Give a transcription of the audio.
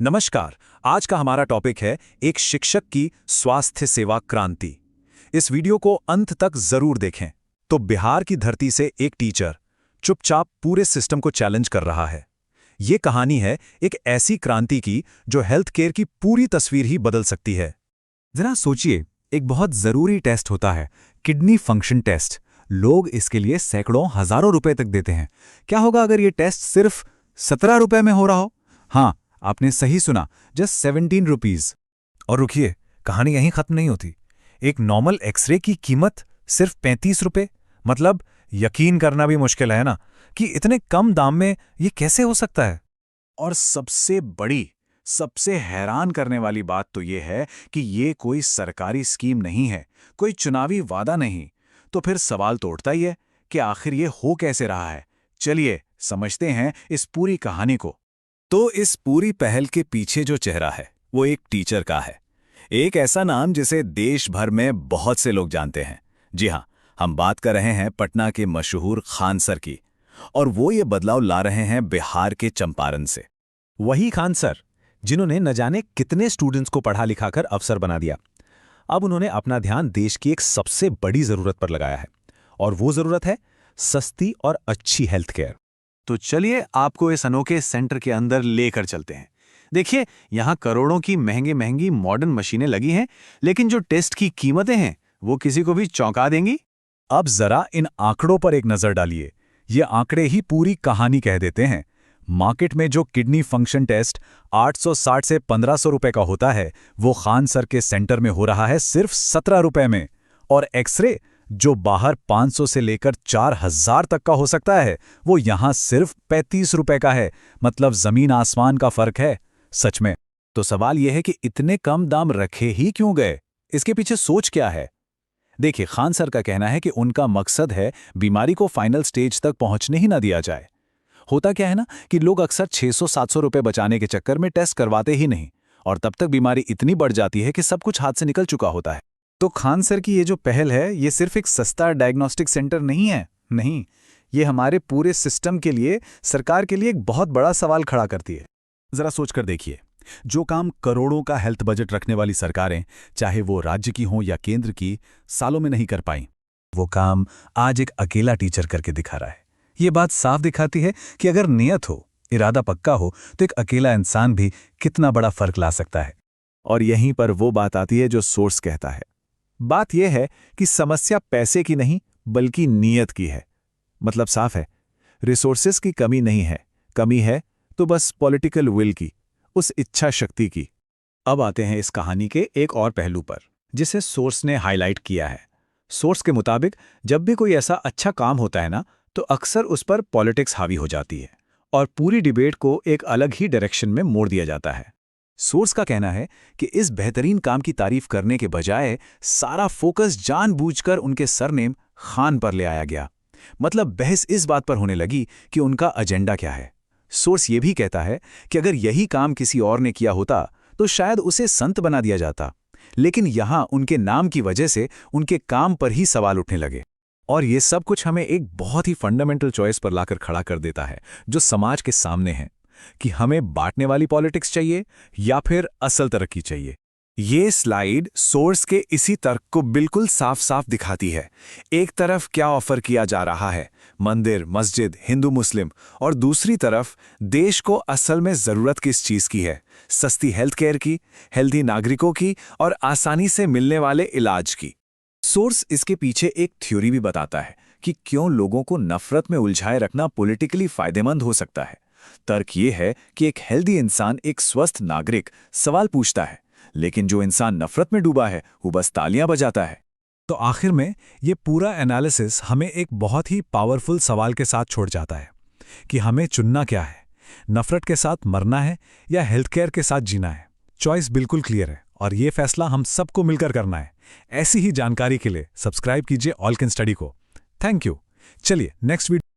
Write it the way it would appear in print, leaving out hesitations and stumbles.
नमस्कार। आज का हमारा टॉपिक है एक शिक्षक की स्वास्थ्य सेवा क्रांति। इस वीडियो को अंत तक जरूर देखें। तो बिहार की धरती से एक टीचर चुपचाप पूरे सिस्टम को चैलेंज कर रहा है। ये कहानी है एक ऐसी क्रांति की जो हेल्थ केयर की पूरी तस्वीर ही बदल सकती है। जरा सोचिए, एक बहुत जरूरी टेस्ट होता है, किडनी फंक्शन टेस्ट। लोग इसके लिए सैकड़ों हजारों रुपए तक देते हैं। क्या होगा अगर ये टेस्ट सिर्फ 17 रुपए में हो रहा हो? हाँ, आपने सही सुना, जस्ट 17 रुपीज। और रुकिए, कहानी यहीं खत्म नहीं होती। एक नॉर्मल एक्सरे की कीमत सिर्फ 35 रुपए। मतलब यकीन करना भी मुश्किल है ना कि इतने कम दाम में ये कैसे हो सकता है। और सबसे बड़ी, सबसे हैरान करने वाली बात तो ये है कि ये कोई सरकारी स्कीम नहीं है, कोई चुनावी वादा नहीं। तो फिर सवाल तो उठता ही है कि आखिर ये हो कैसे रहा है। चलिए समझते हैं इस पूरी कहानी को। तो इस पूरी पहल के पीछे जो चेहरा है वो एक टीचर का है। एक ऐसा नाम जिसे देश भर में बहुत से लोग जानते हैं। जी हाँ, हम बात कर रहे हैं पटना के मशहूर खान सर की। और वो ये बदलाव ला रहे हैं बिहार के चंपारण से। वही खान सर जिन्होंने न जाने कितने स्टूडेंट्स को पढ़ा लिखाकर अफसर बना दिया। अब उन्होंने अपना ध्यान देश की एक सबसे बड़ी जरूरत पर लगाया है, और वो जरूरत है सस्ती और अच्छी हेल्थ केयर। तो चलिए आपको इस अनोखे सेंटर के अंदर लेकर चलते हैं। देखिए, यहाँ करोड़ों की महंगी महंगी मॉडर्न मशीनें लगी हैं, लेकिन जो टेस्ट की कीमतें हैं वो किसी को भी चौंका देंगी। अब जरा इन आंकड़ों पर एक नजर डालिए। ये आंकड़े ही पूरी कहानी कह देते हैं। मार्केट में जो किडनी फंक्शन टेस्ट 860 से 1500 रुपए का होता है, वो खान सर के सेंटर में हो रहा है सिर्फ 17 रुपए में। और एक्सरे जो बाहर 500 से लेकर 4000 तक का हो सकता है, वो यहां सिर्फ 35 रुपए का है। मतलब जमीन आसमान का फर्क है सच में। तो सवाल यह है कि इतने कम दाम रखे ही क्यों गए? इसके पीछे सोच क्या है? देखिए, खान सर का कहना है कि उनका मकसद है बीमारी को फाइनल स्टेज तक पहुंचने ही ना दिया जाए। होता क्या है ना कि लोग अक्सर 600-700 रुपए बचाने के चक्कर में टेस्ट करवाते ही नहीं, और तब तक बीमारी इतनी बढ़ जाती है कि सब कुछ हाथ से निकल चुका होता है। तो खान सर की ये जो पहल है, ये सिर्फ एक सस्ता डायग्नोस्टिक सेंटर नहीं है। नहीं, ये हमारे पूरे सिस्टम के लिए, सरकार के लिए एक बहुत बड़ा सवाल खड़ा करती है। जरा सोचकर देखिए, जो काम करोड़ों का हेल्थ बजट रखने वाली सरकारें, चाहे वो राज्य की हों या केंद्र की, सालों में नहीं कर पाई, वो काम आज एक अकेला टीचर करके दिखा रहा है। ये बात साफ दिखाती है कि अगर नियत हो, इरादा पक्का हो, तो एक अकेला इंसान भी कितना बड़ा फर्क ला सकता है। और यहीं पर वो बात आती है जो सोर्स कहता है। बात यह है कि समस्या पैसे की नहीं बल्कि नीयत की है। मतलब साफ है, रिसोर्सेस की कमी नहीं है, कमी है तो बस पॉलिटिकल विल की, उस इच्छा शक्ति की। अब आते हैं इस कहानी के एक और पहलू पर, जिसे सोर्स ने हाईलाइट किया है। सोर्स के मुताबिक जब भी कोई ऐसा अच्छा काम होता है ना, तो अक्सर उस पर पॉलिटिक्स हावी हो जाती है और पूरी डिबेट को एक अलग ही डायरेक्शन में मोड़ दिया जाता है। सोर्स का कहना है कि इस बेहतरीन काम की तारीफ करने के बजाय सारा फोकस जानबूझकर उनके सरनेम खान पर ले आया गया। मतलब बहस इस बात पर होने लगी कि उनका एजेंडा क्या है। सोर्स ये भी कहता है कि अगर यही काम किसी और ने किया होता तो शायद उसे संत बना दिया जाता, लेकिन यहां उनके नाम की वजह से उनके काम पर ही सवाल उठने लगे। और ये सब कुछ हमें एक बहुत ही फंडामेंटल चॉइस पर लाकर खड़ा कर देता है, जो समाज के सामने है, कि हमें बांटने वाली पॉलिटिक्स चाहिए या फिर असल तरक्की चाहिए। ये स्लाइड सोर्स के इसी तर्क को बिल्कुल साफ साफ दिखाती है। एक तरफ क्या ऑफर किया जा रहा है, मंदिर, मस्जिद, हिंदू मुस्लिम, और दूसरी तरफ देश को असल में जरूरत किस चीज की है, सस्ती हेल्थ केयर की, हेल्दी नागरिकों की और आसानी से मिलने वाले इलाज की। सोर्स इसके पीछे एक थ्योरी भी बताता है कि क्यों लोगों को नफरत में उलझाए रखना पॉलिटिकली फायदेमंद हो सकता है। तर्क ये है कि एक हेल्दी इंसान, एक स्वस्थ नागरिक सवाल पूछता है, लेकिन जो इंसान नफरत में डूबा है वो बस तालियां बजाता है। तो आखिर में ये पूरा एनालिसिस हमें एक बहुत ही पावरफुल सवाल के साथ छोड़ जाता है कि हमें चुनना क्या है, नफरत के साथ मरना है या हेल्थ केयर के साथ जीना है। चॉइस बिल्कुल क्लियर है और ये फैसला हम सबको मिलकर करना है। ऐसी ही जानकारी के लिए सब्सक्राइब कीजिए ऑल कैन स्टडी को। Thank you. चलिए नेक्स्ट वीडियो